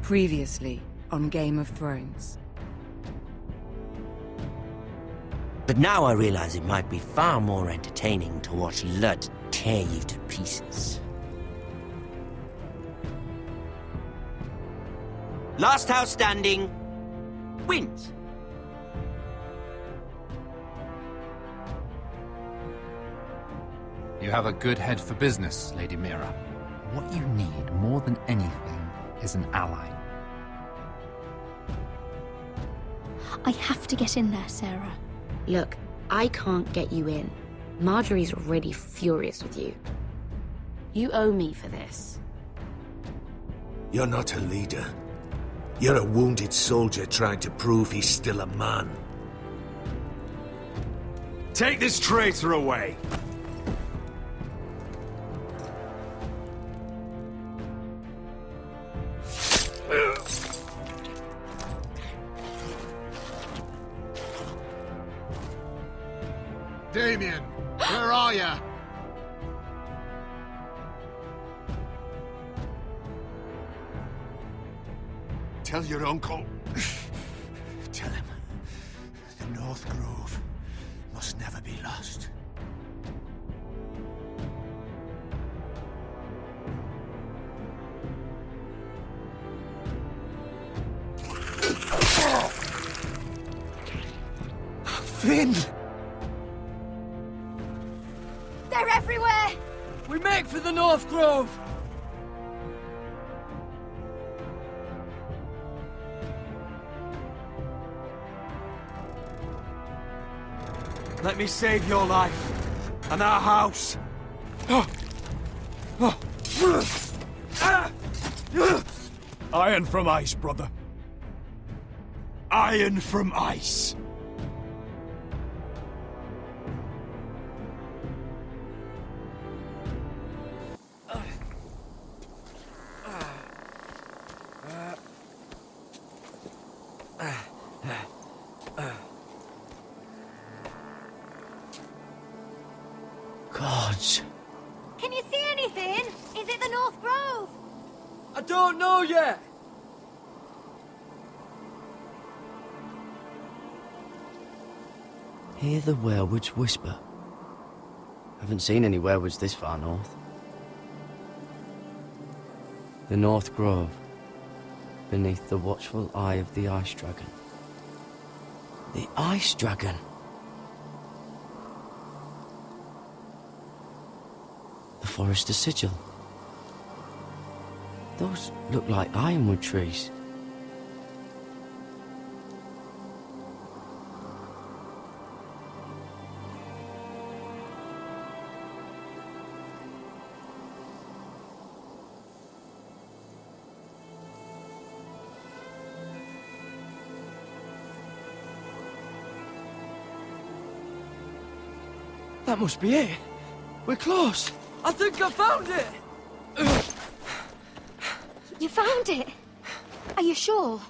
Previously on Game of Thrones. But now I realize it might be far more entertaining to watch Lud tear you to pieces. Last house standing wins. You have a good head for business, Lady Mira. What you need more than anything is an ally. I have to get in there, Sarah. Look, I can't get you in. Marjorie's already furious with you. You owe me for this. You're not a leader. You're a wounded soldier trying to prove he's still a man. Take this traitor away! Damien, where are ya? Tell your uncle. Tell him the North Grove must never be lost. Finn! They're everywhere! We make for the North Grove! Let me save your life and our house. Iron from ice, brother. Iron from ice. Gods. Can you see anything? Is it the North Grove? I don't know yet! Hear the werewoods whisper. Haven't seen any werewoods this far north. The North Grove, beneath the watchful eye of the Ice Dragon. The Ice Dragon? The Forester Sigil. Those look like ironwood trees. That must be it. We're close. I think I found it! You found it? Are you sure?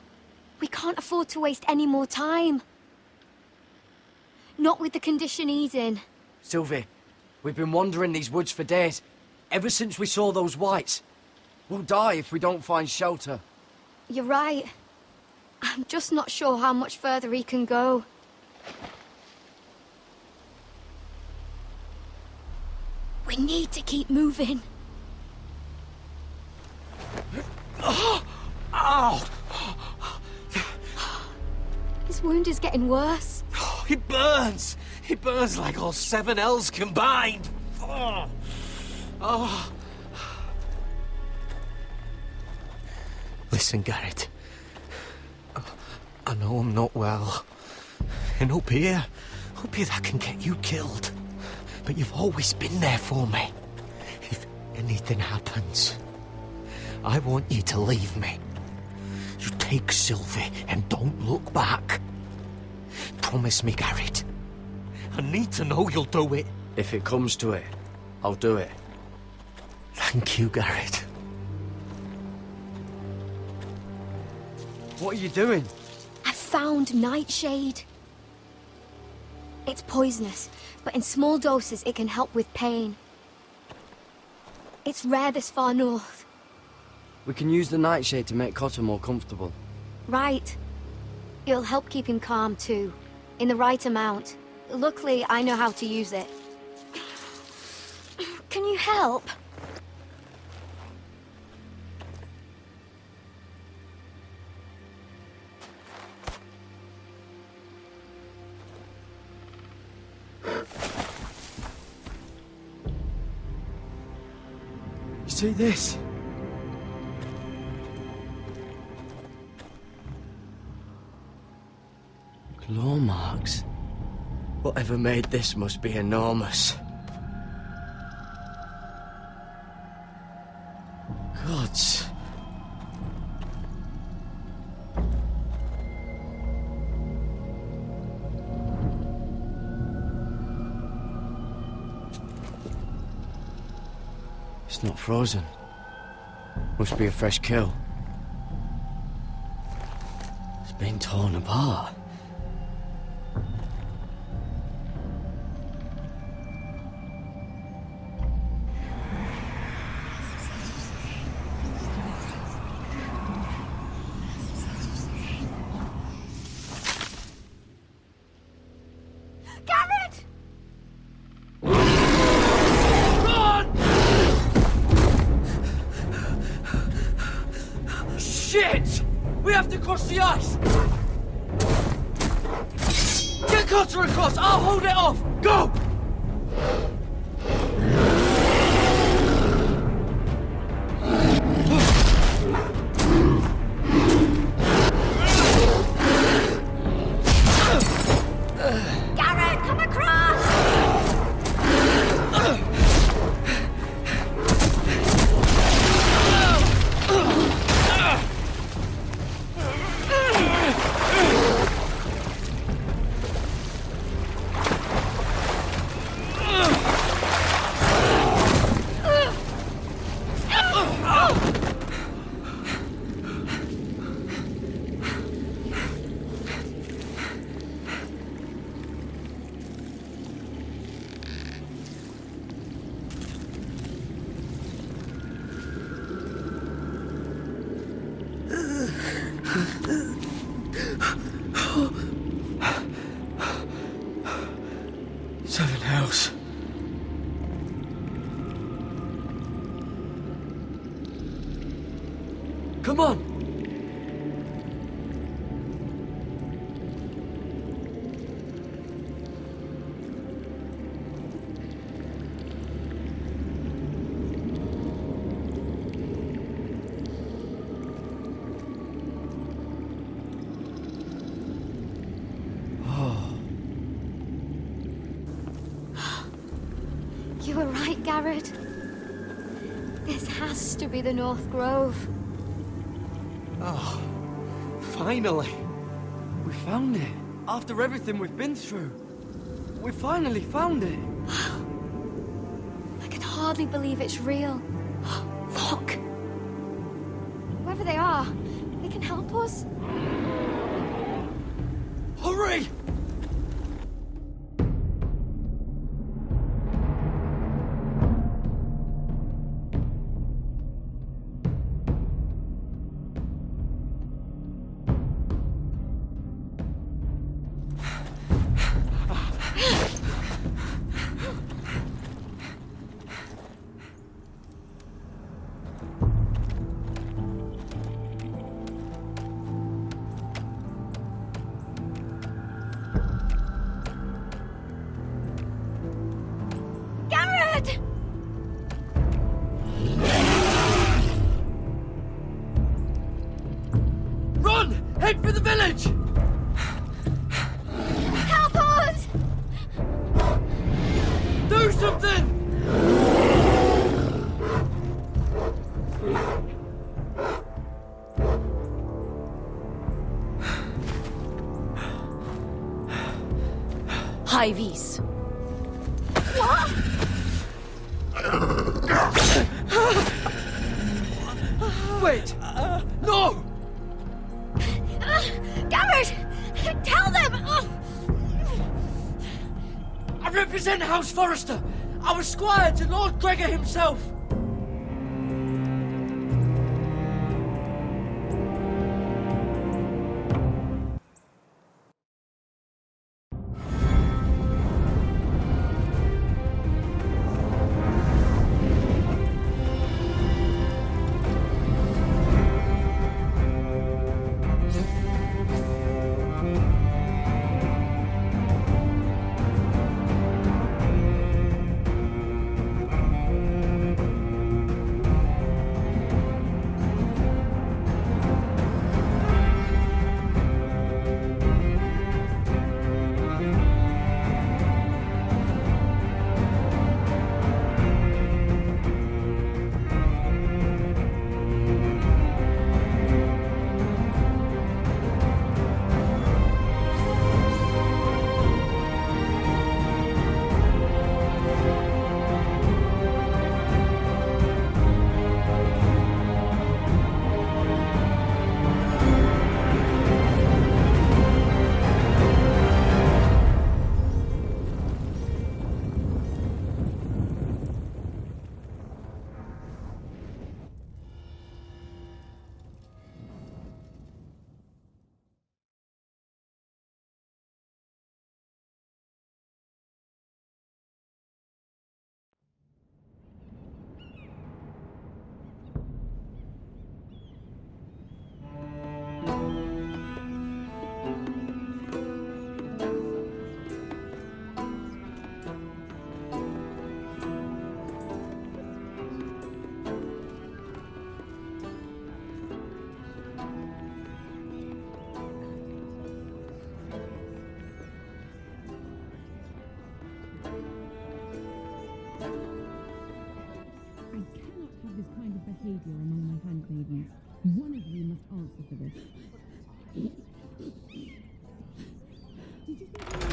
We can't afford to waste any more time. Not with the condition he's in. Sylvie, we've been wandering these woods for days. Ever since we saw those whites. We'll die if we don't find shelter. You're right. I'm just not sure how much further he can go. We need to keep moving. Ow! His wound is getting worse. It burns! It burns like all 7 L's combined! Oh. Listen, Garrett. I know I'm not well. And up here that can get you killed. But you've always been there for me. If anything happens, I want you to leave me. You take Sylvie and don't look back. Promise me, Garrett. I need to know you'll do it. If it comes to it, I'll do it. Thank you, Garrett. What are you doing? I found Nightshade. It's poisonous, but in small doses it can help with pain. It's rare this far north. We can use the nightshade to make Cotter more comfortable. Right. It'll help keep him calm, too. In the right amount. Luckily, I know how to use it. Can you help? You see this? Claw marks. Whatever made this must be enormous. Gods. It's not frozen. Must be a fresh kill. It's been torn apart. Shit! We have to cross the ice! Get Cotter across! I'll hold it off! Go! Garrett, come across! Seven hells. Come on! You were right, Garrett. This has to be the North Grove. Oh, finally. We found it. After everything we've been through. We finally found it. I can hardly believe it's real. Look! Whoever they are, they can help us. Hurry! Run! Head for the village! Help us! Do something! High vis. What? Wait! No! Garrett! Tell them! I represent House Forrester. I was squire to Lord Gregor himself.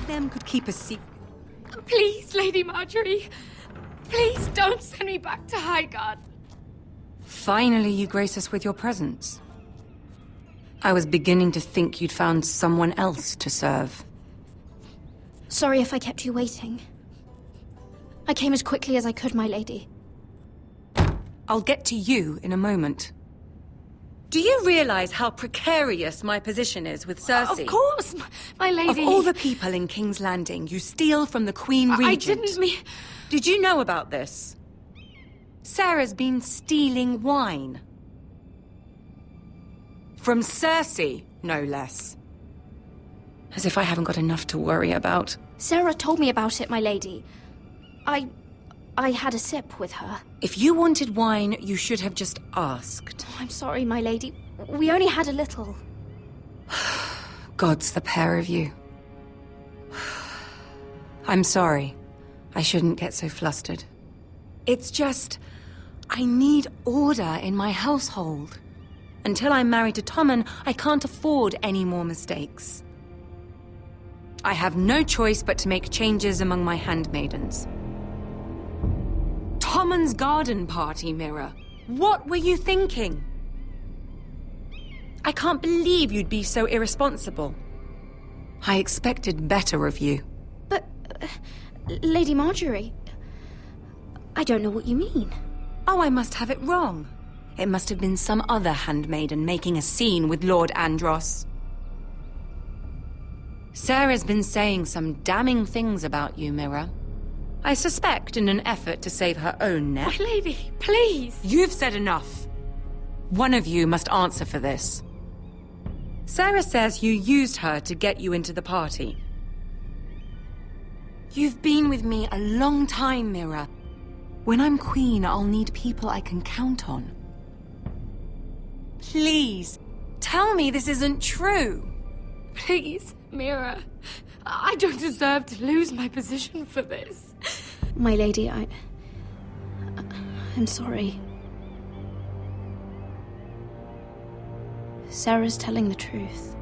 Them could keep a secret. Please, Lady Marjorie. Please don't send me back to Highgarden. Finally, you grace us with your presence. I was beginning to think you'd found someone else to serve. Sorry if I kept you waiting. I came as quickly as I could, my lady. I'll get to you in a moment. Do you realize how precarious my position is with Cersei? Of course, my lady. Of all the people in King's Landing, you steal from the Queen Regent. I didn't mean... Did you know about this? Sarah's been stealing wine. From Cersei, no less. As if I haven't got enough to worry about. Sarah told me about it, my lady. I had a sip with her. If you wanted wine, you should have just asked. Oh, I'm sorry, my lady. We only had a little. Gods, the pair of you. I'm sorry. I shouldn't get so flustered. It's just... I need order in my household. Until I'm married to Tommen, I can't afford any more mistakes. I have no choice but to make changes among my handmaidens. Tommen's garden party, Mira. What were you thinking? I can't believe you'd be so irresponsible. I expected better of you. But, Lady Marjorie, I don't know what you mean. Oh, I must have it wrong. It must have been some other handmaiden making a scene with Lord Andros. Sarah's been saying some damning things about you, Mira. I suspect in an effort to save her own neck. My lady, please. You've said enough. One of you must answer for this. Sarah says you used her to get you into the party. You've been with me a long time, Mira. When I'm queen, I'll need people I can count on. Please, tell me this isn't true. Please, Mira. I don't deserve to lose my position for this. My lady, I'm sorry. Sarah's telling the truth.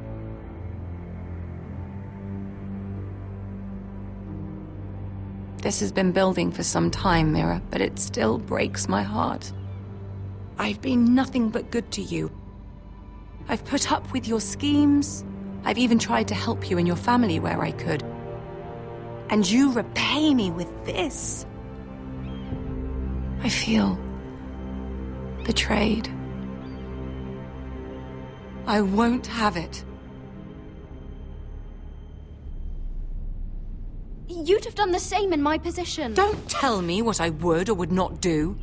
This has been building for some time, Mira, but it still breaks my heart. I've been nothing but good to you. I've put up with your schemes. I've even tried to help you and your family where I could. And you repay me with this. I feel betrayed. I won't have it. You'd have done the same in my position. Don't tell me what I would or would not do.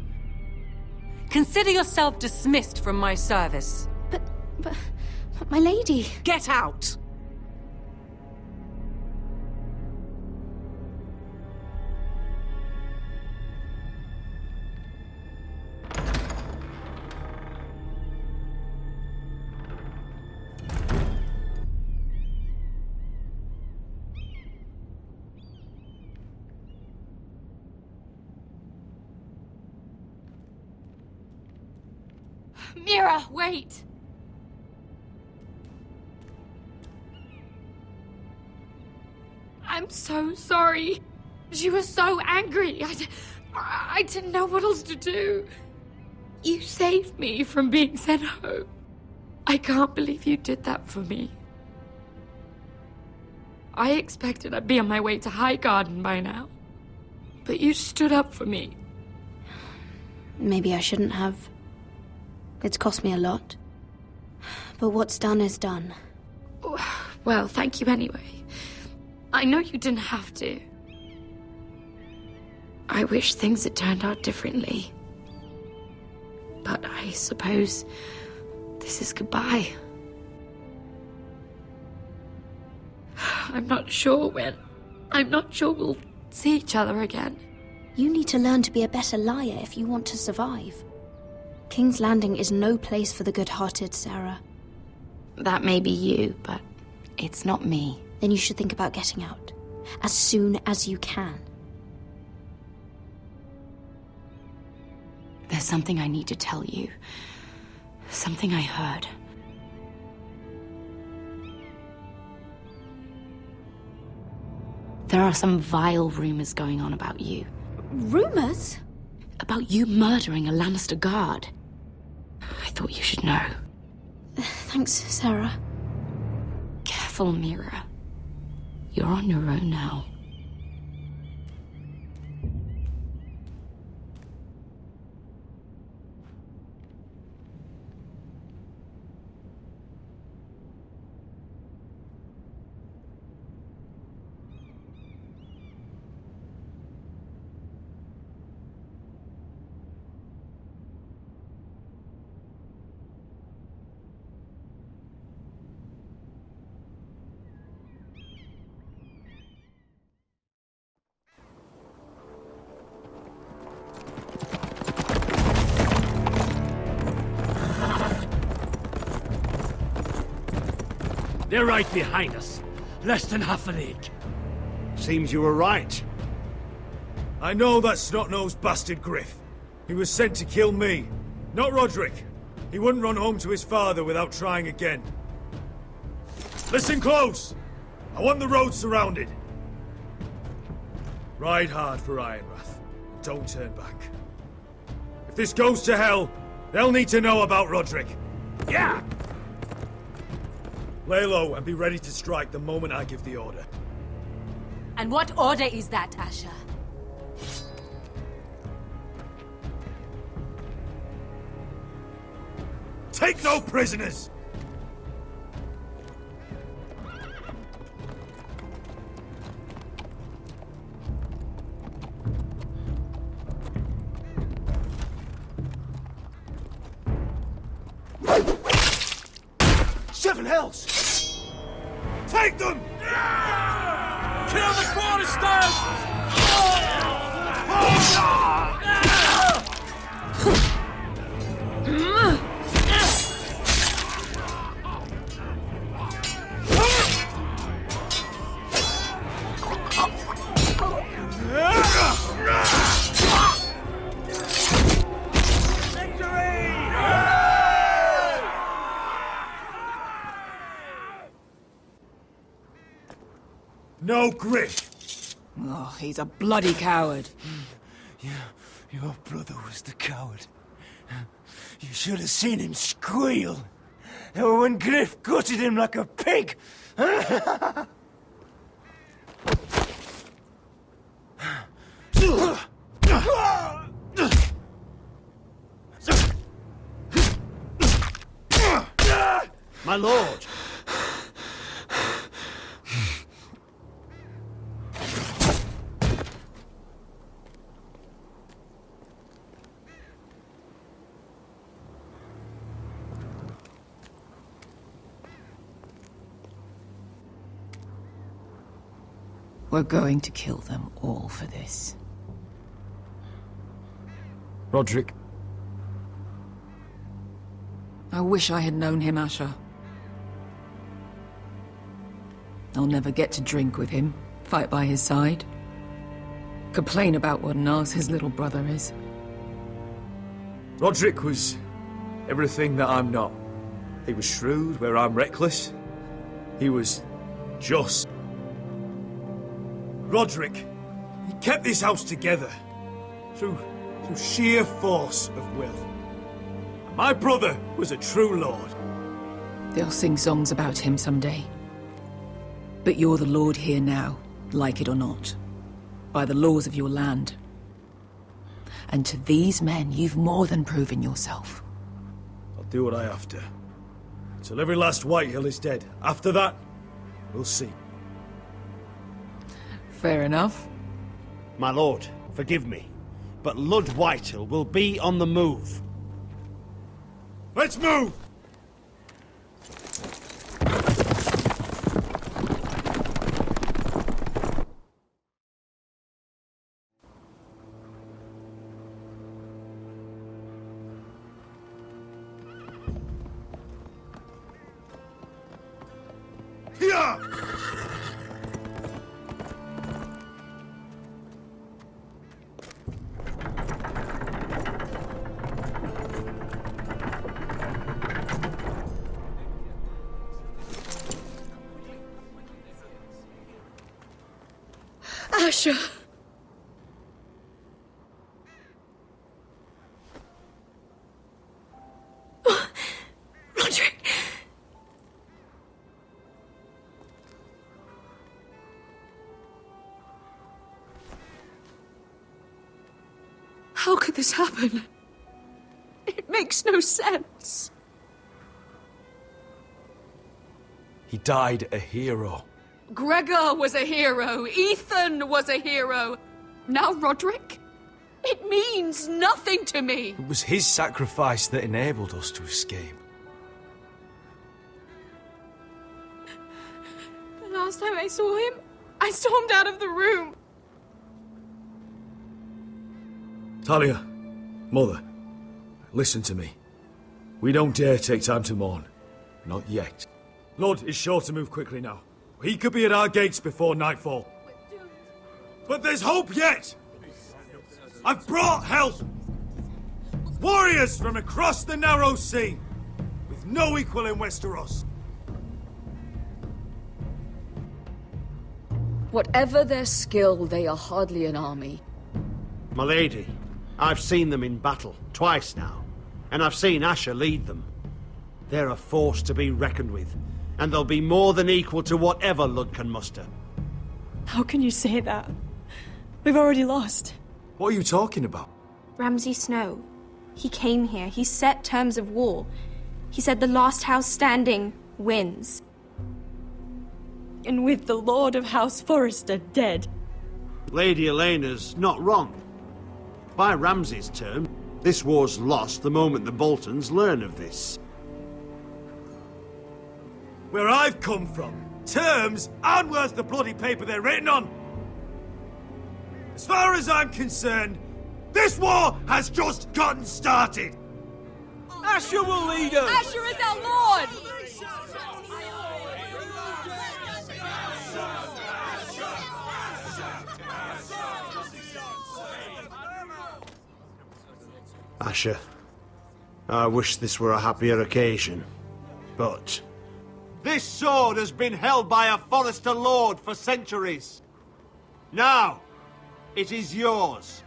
Consider yourself dismissed from my service. But my lady... Get out! Mira, wait! I'm so sorry. She was so angry. I didn't know what else to do. You saved me from being sent home. I can't believe you did that for me. I expected I'd be on my way to Highgarden by now. But you stood up for me. Maybe I shouldn't have. It's cost me a lot. But what's done is done. Well, thank you anyway. I know you didn't have to. I wish things had turned out differently. But I suppose this is goodbye. I'm not sure when. I'm not sure we'll see each other again. You need to learn to be a better liar if you want to survive. King's Landing is no place for the good-hearted, Sarah. That may be you, but it's not me. Then you should think about getting out. As soon as you can. There's something I need to tell you. Something I heard. There are some vile rumors going on about you. Rumors? About you murdering a Lannister guard. I thought you should know. Thanks, Sarah. Careful, Mira. You're on your own now. They're right behind us. Less than half a league. Seems you were right. I know that snot-nosed bastard Griff. He was sent to kill me, not Roderick. He wouldn't run home to his father without trying again. Listen close! I want the road surrounded. Ride hard for Ironrath, and don't turn back. If this goes to hell, they'll need to know about Roderick. Yeah! Lay low and be ready to strike the moment I give the order. And what order is that, Asher? Take no prisoners! Seven hells! Take them! Kill the Foresters! No Griff! Oh, he's a bloody coward. Your brother was the coward. You should have seen him squeal. When Griff gutted him like a pig. My lord! We're going to kill them all for this. Roderick. I wish I had known him, Asher. I'll never get to drink with him, fight by his side, complain about what an arse his little brother is. Roderick was everything that I'm not. He was shrewd where I'm reckless. He was just. Roderick, he kept this house together through sheer force of will. My brother was a true lord. They'll sing songs about him someday. But you're the lord here now, like it or not, by the laws of your land. And to these men, you've more than proven yourself. I'll do what I have to. Till every last Whitehill is dead. After that, we'll see. Fair enough. My lord, forgive me, but Lud Whitehill will be on the move. Let's move! Here! Asher. Roderick. How could this happen? It makes no sense. He died a hero. Gregor was a hero. Ethan was a hero. Now Roderick? It means nothing to me. It was his sacrifice that enabled us to escape. The last time I saw him, I stormed out of the room. Talia, Mother, listen to me. We don't dare take time to mourn. Not yet. Lord is sure to move quickly now. He could be at our gates before nightfall. But there's hope yet! I've brought help! Warriors from across the narrow sea, with no equal in Westeros. Whatever their skill, they are hardly an army. My lady, I've seen them in battle, twice now, and I've seen Asher lead them. They're a force to be reckoned with, and they'll be more than equal to whatever Lud can muster. How can you say that? We've already lost. What are you talking about? Ramsay Snow. He came here, he set terms of war. He said the last house standing wins. And with the Lord of House Forrester dead. Lady Elena's not wrong. By Ramsay's term, this war's lost the moment the Boltons learn of this. Where I've come from, terms aren't worth the bloody paper they're written on. As far as I'm concerned, this war has just gotten started. Asher will lead us. Asher is our lord. Asher, I wish this were a happier occasion, but... This sword has been held by a Forrester Lord for centuries. Now, it is yours.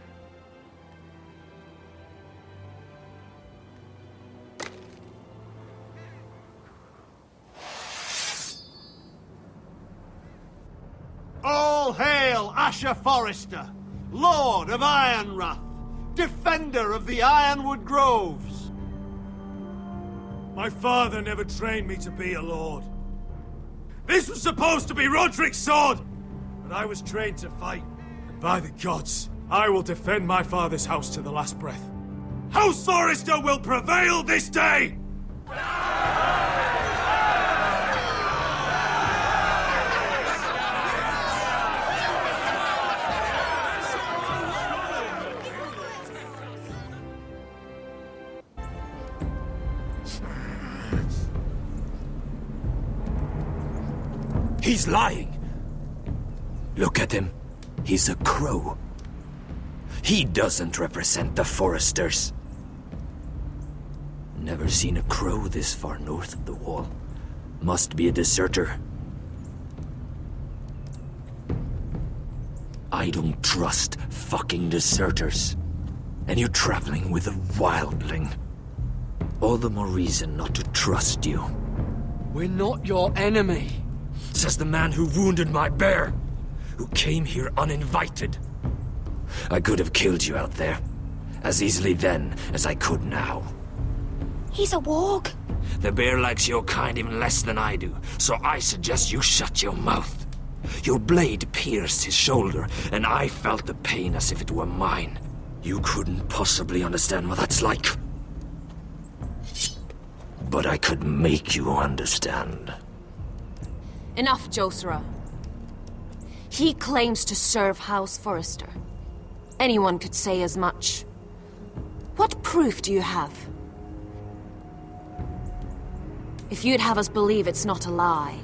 All hail Asher Forrester, Lord of Ironrath, defender of the Ironwood Groves. My father never trained me to be a lord. This was supposed to be Roderick's sword, but I was trained to fight. And by the gods, I will defend my father's house to the last breath. House Forrester will prevail this day! He's lying. Look at him. He's a crow. He doesn't represent the Foresters. Never seen a crow this far north of the wall. Must be a deserter. I don't trust fucking deserters. And you're traveling with a wildling. All the more reason not to trust you. We're not your enemy. Says the man who wounded my bear, who came here uninvited. I could have killed you out there, as easily then as I could now. He's a warg. The bear likes your kind even less than I do, so I suggest you shut your mouth. Your blade pierced his shoulder, and I felt the pain as if it were mine. You couldn't possibly understand what that's like. But I could make you understand. Enough, Josera. He claims to serve House Forrester. Anyone could say as much. What proof do you have? If you'd have us believe it's not a lie.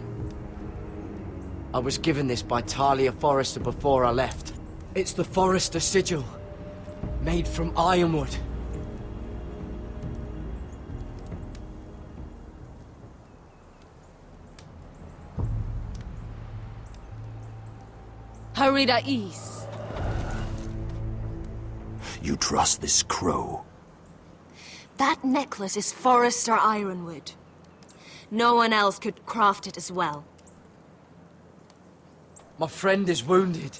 I was given this by Talia Forrester before I left. It's the Forrester sigil, made from ironwood. Harida East. You trust this crow? That necklace is Forrester Ironwood. No one else could craft it as well. My friend is wounded.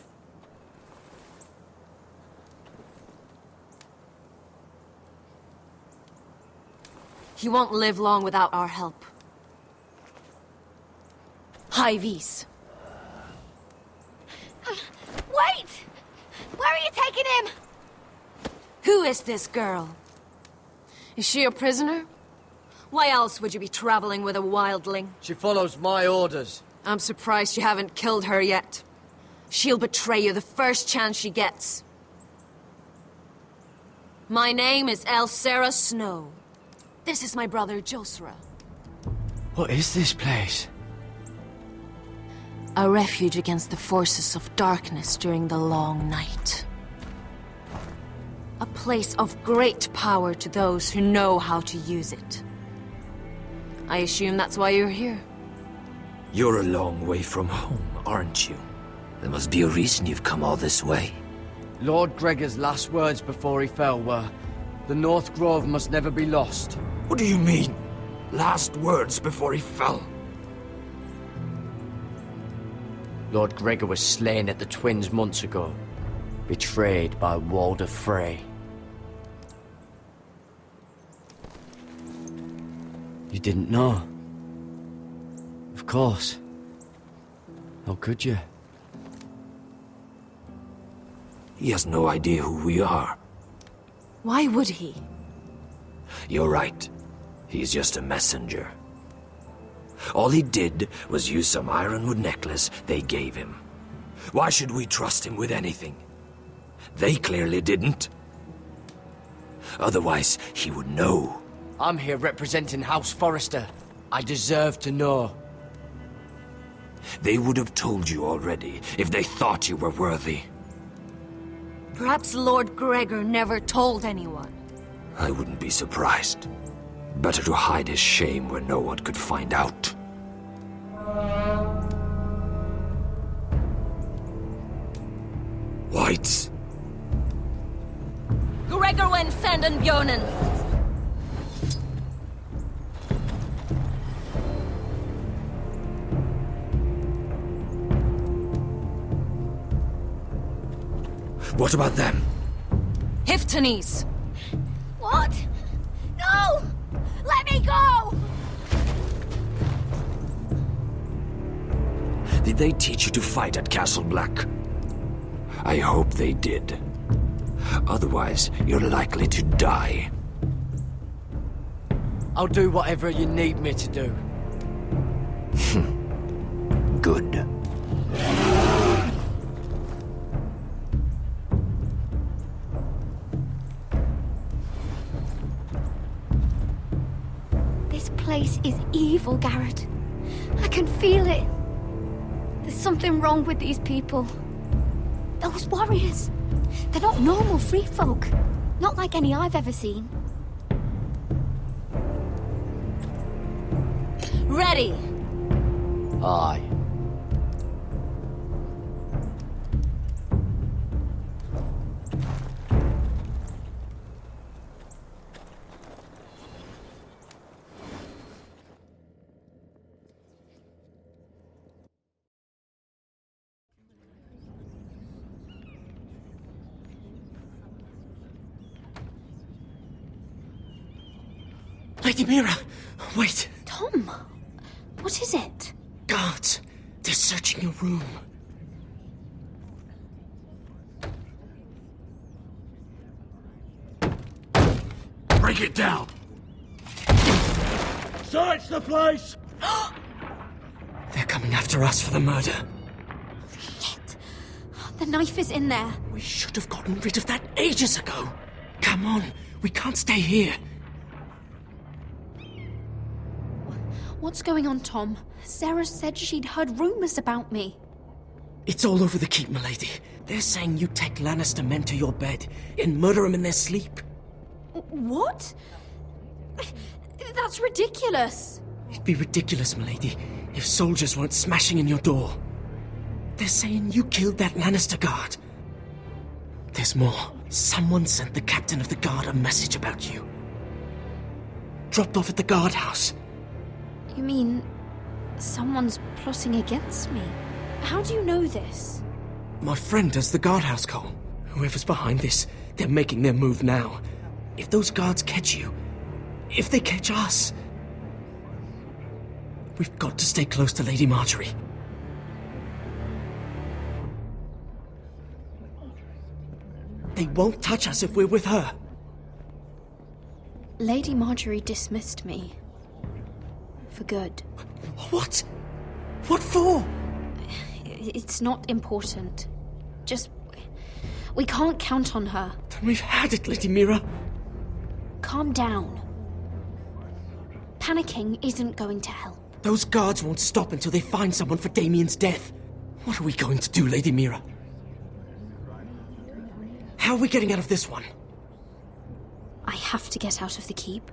He won't live long without our help. High Vis. Wait! Where are you taking him? Who is this girl? Is she a prisoner? Why else would you be traveling with a wildling? She follows my orders. I'm surprised you haven't killed her yet. She'll betray you the first chance she gets. My name is Elsera Snow. This is my brother, Josra. What is this place? A refuge against the forces of darkness during the long night. A place of great power to those who know how to use it. I assume that's why you're here. You're a long way from home, aren't you? There must be a reason you've come all this way. Lord Gregor's last words before he fell were, "The North Grove must never be lost." What do you mean? Last words before he fell? Lord Gregor was slain at the Twins months ago, betrayed by Walder Frey. You didn't know? Of course. How could you? He has no idea who we are. Why would he? You're right. He's just a messenger. All he did was use some ironwood necklace they gave him. Why should we trust him with anything? They clearly didn't. Otherwise, he would know. I'm here representing House Forrester. I deserve to know. They would have told you already if they thought you were worthy. Perhaps Lord Gregor never told anyone. I wouldn't be surprised. Better to hide his shame where no one could find out. Whites. Gregor wen fenden bjonen. What about them? Hiftanes. What? No! Let me go! Did they teach you to fight at Castle Black? I hope they did. Otherwise, you're likely to die. I'll do whatever you need me to do. Good. This place is evil, Garrett. I can feel it. There's something wrong with these people. Those warriors. They're not normal free folk. Not like any I've ever seen. Ready. Aye. Lady Mira, wait. Tom, what is it? Guards, they're searching your room. Break it down! Search the place! They're coming after us for the murder. Shit. The knife is in there. We should have gotten rid of that ages ago. Come on, we can't stay here. What's going on, Tom? Sarah said she'd heard rumors about me. It's all over the keep, milady. They're saying you take Lannister men to your bed and murder them in their sleep. What? That's ridiculous. It'd be ridiculous, milady, if soldiers weren't smashing in your door. They're saying you killed that Lannister guard. There's more. Someone sent the captain of the guard a message about you. Dropped off at the guardhouse. You mean someone's plotting against me? How do you know this? My friend does the guardhouse call. Whoever's behind this, they're making their move now. If those guards catch you, if they catch us, we've got to stay close to Lady Marjorie. They won't touch us if we're with her. Lady Marjorie dismissed me. For good. What? What for? It's not important. Just... we can't count on her. Then we've had it, Lady Mira. Calm down. Panicking isn't going to help. Those guards won't stop until they find someone for Damien's death. What are we going to do, Lady Mira? How are we getting out of this one? I have to get out of the keep,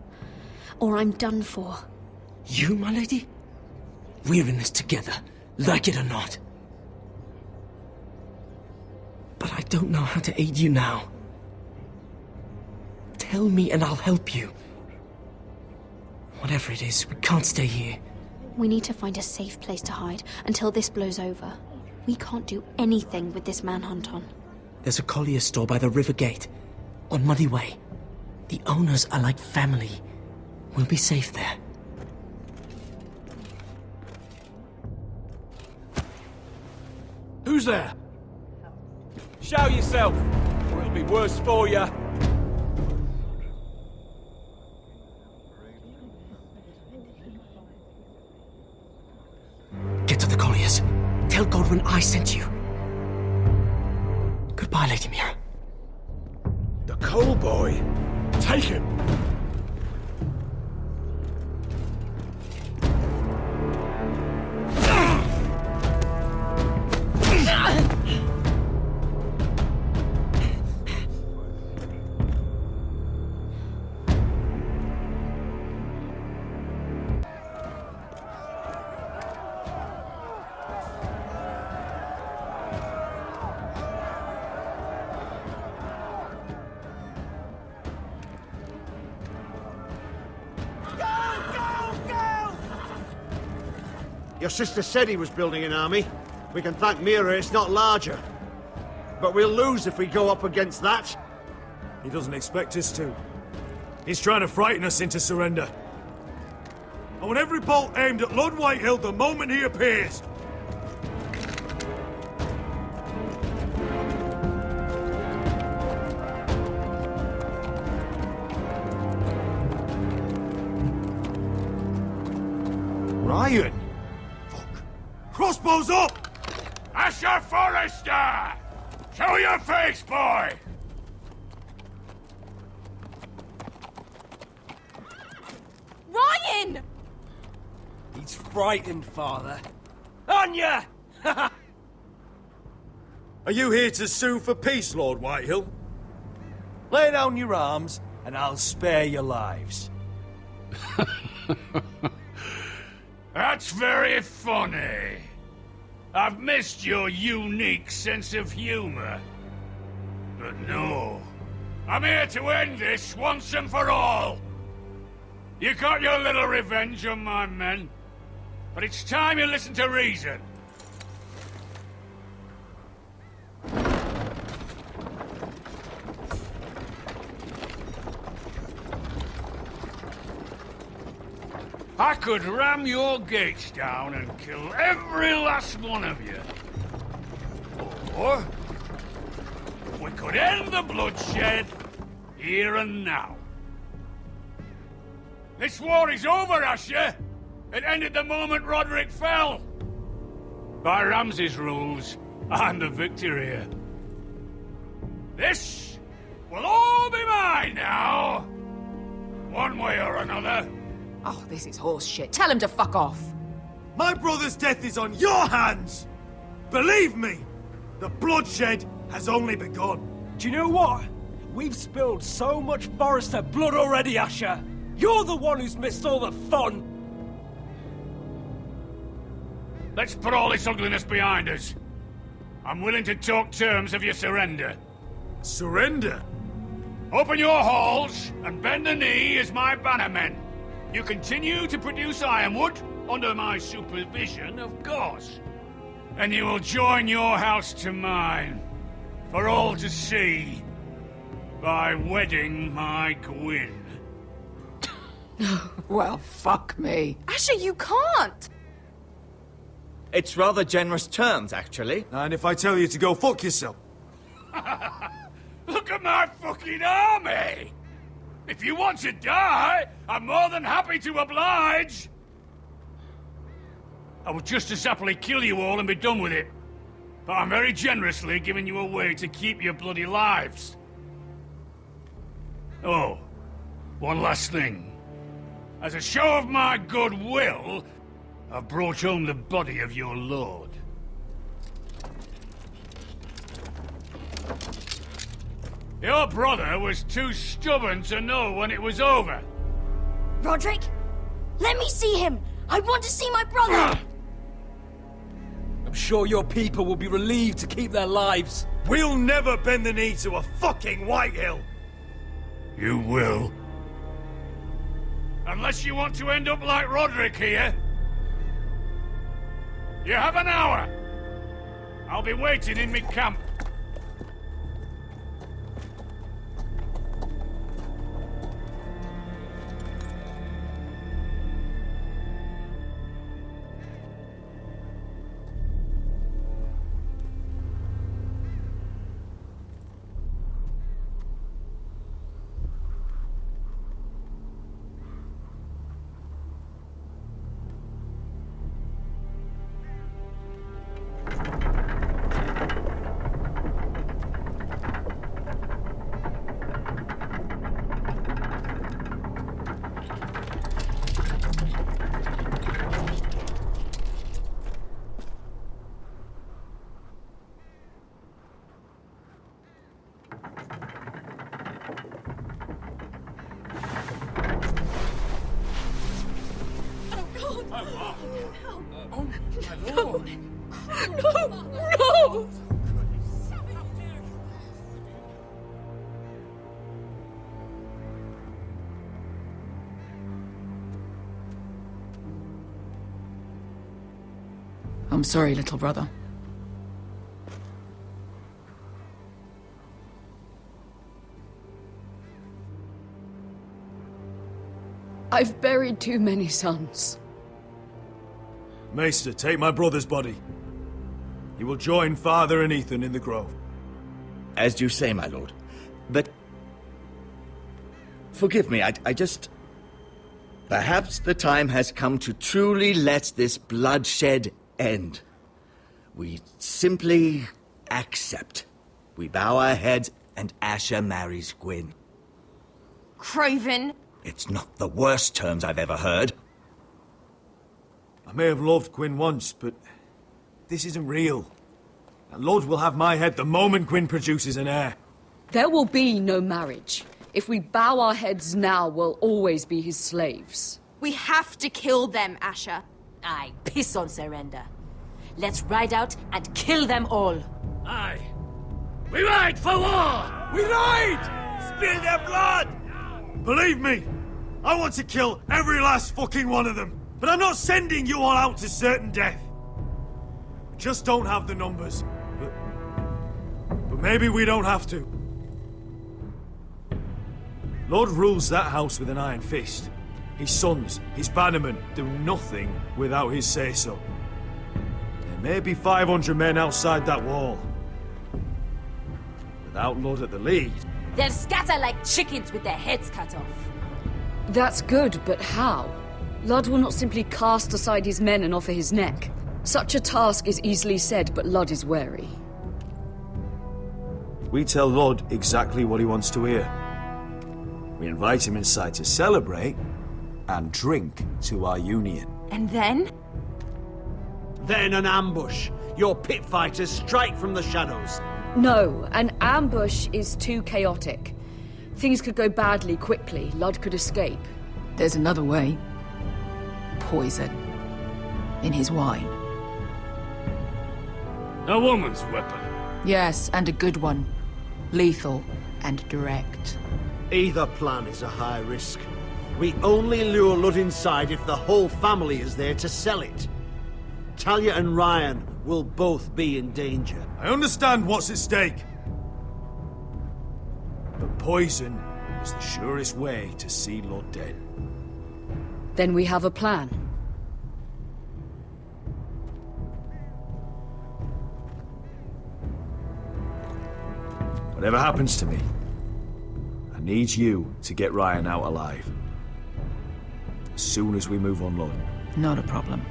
or I'm done for. You, my lady? We're in this together, like it or not. But I don't know how to aid you now. Tell me and I'll help you. Whatever it is, we can't stay here. We need to find a safe place to hide until this blows over. We can't do anything with this manhunt on. There's a collier store by the river gate, on Muddy Way. The owners are like family. We'll be safe there. Who's there? Show yourself, or it'll be worse for you. Get to the colliers. Tell Godwin I sent you. Goodbye, Lady Mira. The coal boy. Take him. Your sister said he was building an army. We can thank Mira it's not larger. But we'll lose if we go up against that. He doesn't expect us to. He's trying to frighten us into surrender. I want every bolt aimed at Lord Whitehill the moment he appears. Ryan! Crossbows up! Asher Forrester! Show your face, boy! Ryan! He's frightened, Father. Anya! Are you here to sue for peace, Lord Whitehill? Lay down your arms, and I'll spare your lives. That's very funny. I've missed your unique sense of humor. But no, I'm here to end this once and for all. You got your little revenge on my men, but it's time you listen to reason. I could ram your gates down and kill every last one of you. Or we could end the bloodshed here and now. This war is over, Asher. It ended the moment Roderick fell. By Ramsay's rules, I'm the victor here. This will all be mine now. One way or another. Oh, this is horse shit. Tell him to fuck off. My brother's death is on your hands! Believe me, the bloodshed has only begun. Do you know what? We've spilled so much Forrester blood already, Asher. You're the one who's missed all the fun. Let's put all this ugliness behind us. I'm willing to talk terms of your surrender. Surrender? Open your halls and bend the knee as my bannermen. You continue to produce ironwood, under my supervision, of course. And you will join your house to mine, for all to see, by wedding my Gwyn. No. Well, fuck me. Asher, you can't! It's rather generous terms, actually. And if I tell you to go fuck yourself? Look at my fucking army! If you want to die, I'm more than happy to oblige! I would just as happily kill you all and be done with it. But I'm very generously giving you a way to keep your bloody lives. Oh, one last thing. As a show of my goodwill, I've brought home the body of your lord. Your brother was too stubborn to know when it was over. Roderick, let me see him. I want to see my brother. I'm sure your people will be relieved to keep their lives. We'll never bend the knee to a fucking Whitehill. You will. Unless you want to end up like Roderick here. You have an hour. I'll be waiting in my camp. No! I'm sorry, little brother. I've buried too many sons. Maester, take my brother's body. He will join Father and Ethan in the grove. As you say, my lord. But... forgive me, I just... Perhaps the time has come to truly let this bloodshed end. We simply accept. We bow our heads and Asher marries Gwyn. Craven. It's not the worst terms I've ever heard. I may have loved Gwyn once, but this isn't real. And Lord will have my head the moment Gwyn produces an heir. There will be no marriage. If we bow our heads now, we'll always be his slaves. We have to kill them, Asher. Aye, piss on surrender. Let's ride out and kill them all. Aye. We ride for war! We ride! Spill their blood! Believe me, I want to kill every last fucking one of them. But I'm not sending you all out to certain death. We just don't have the numbers. But maybe we don't have to. Lord rules that house with an iron fist. His sons, his bannermen, do nothing without his say-so. There may be 500 men outside that wall. Without Lord at the lead... They'll scatter like chickens with their heads cut off. That's good, but how? Ludd will not simply cast aside his men and offer his neck. Such a task is easily said, but Ludd is wary. We tell Ludd exactly what he wants to hear. We invite him inside to celebrate and drink to our union. And then? Then an ambush. Your pit fighters strike from the shadows. No, an ambush is too chaotic. Things could go badly quickly. Ludd could escape. There's another way. Poison. In his wine. A woman's weapon. Yes, and a good one. Lethal and direct. Either plan is a high risk. We only lure Lud inside if the whole family is there to sell it. Talia and Ryan will both be in danger. I understand what's at stake. But poison is the surest way to see Lud dead. Then we have a plan. Whatever happens to me, I need you to get Ryan out alive. As soon as we move on Lud. Not a problem.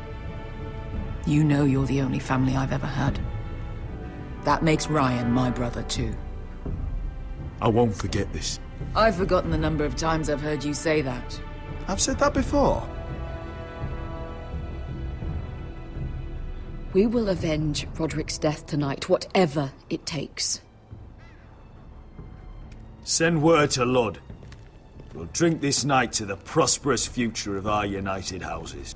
You know you're the only family I've ever had. That makes Ryan my brother too. I won't forget this. I've forgotten the number of times I've heard you say that. I've said that before. We will avenge Roderick's death tonight, whatever it takes. Send word to Lud. We'll drink this night to the prosperous future of our united houses.